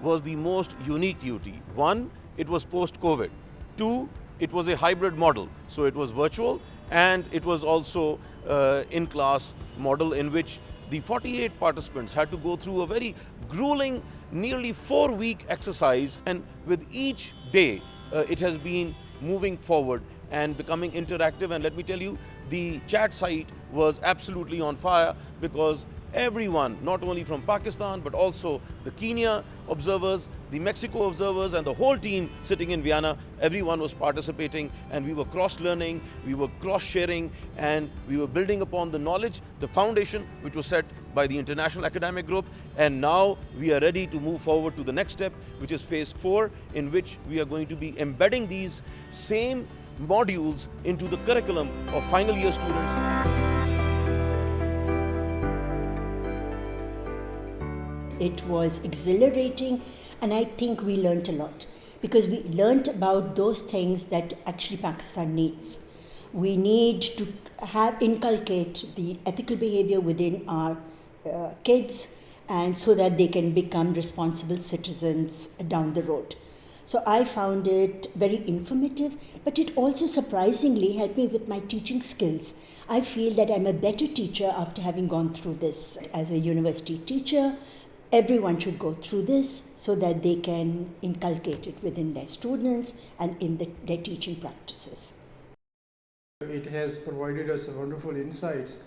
was the most unique UT. One, it was post-COVID. Two, it was a hybrid model. So it was virtual and it was also in-class model in which the 48 participants had to go through a very grueling, nearly 4-week exercise, and with each day it has been moving forward and becoming interactive. And let me tell you, the chat site was absolutely on fire because everyone, not only from Pakistan but also the Kenya observers, the Mexico observers and the whole team sitting in Vienna, everyone was participating, and we were cross-learning, we were cross-sharing, and we were building upon the knowledge, the foundation which was set by the International Academic Group. And now we are ready to move forward to the next step, which is phase 4, in which we are going to be embedding these same modules into the curriculum of final year students. It was exhilarating, and I think we learnt a lot because we learnt about those things that actually Pakistan needs. We need to inculcate the ethical behavior within our kids, and so that they can become responsible citizens down the road. So I found it very informative, but it also surprisingly helped me with my teaching skills. I feel that I'm a better teacher after having gone through this. As a university teacher, everyone should go through this so that they can inculcate it within their students and in their teaching practices. It has provided us wonderful insights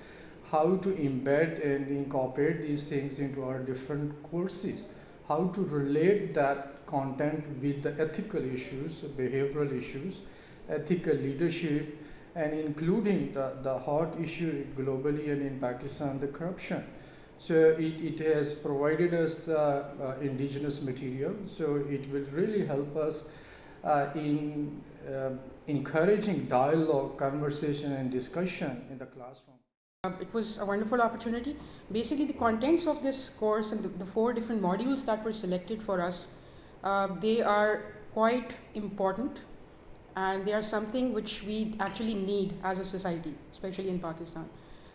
how to embed and incorporate these things into our different courses, how to relate that content with the ethical issues, behavioral issues, ethical leadership, and including the hot issue globally and in Pakistan, the corruption. So it has provided us indigenous material, so it will really help us in encouraging dialogue, conversation and discussion in the classroom. It was a wonderful opportunity. Basically, the contents of this course and the 4 different modules that were selected for us, they are quite important, and they are something which we actually need as a society, especially in Pakistan.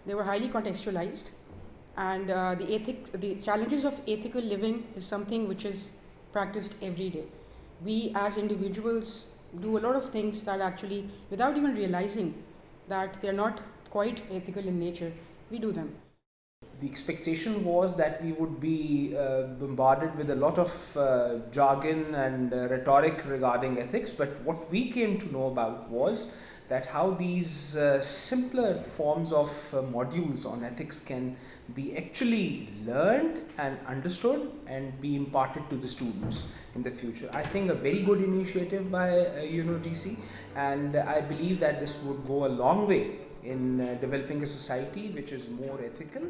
They were highly contextualized, and the challenges of ethical living is something which is practiced every day. We as individuals do a lot of things that actually, without even realizing that they are not quite ethical in nature, we do them. The expectation was that we would be bombarded with a lot of jargon and rhetoric regarding ethics, but what we came to know about was that how these simpler forms of modules on ethics can be actually learned and understood and be imparted to the students in the future. I think a very good initiative by UNODC, and I believe that this would go a long way in developing a society which is more ethical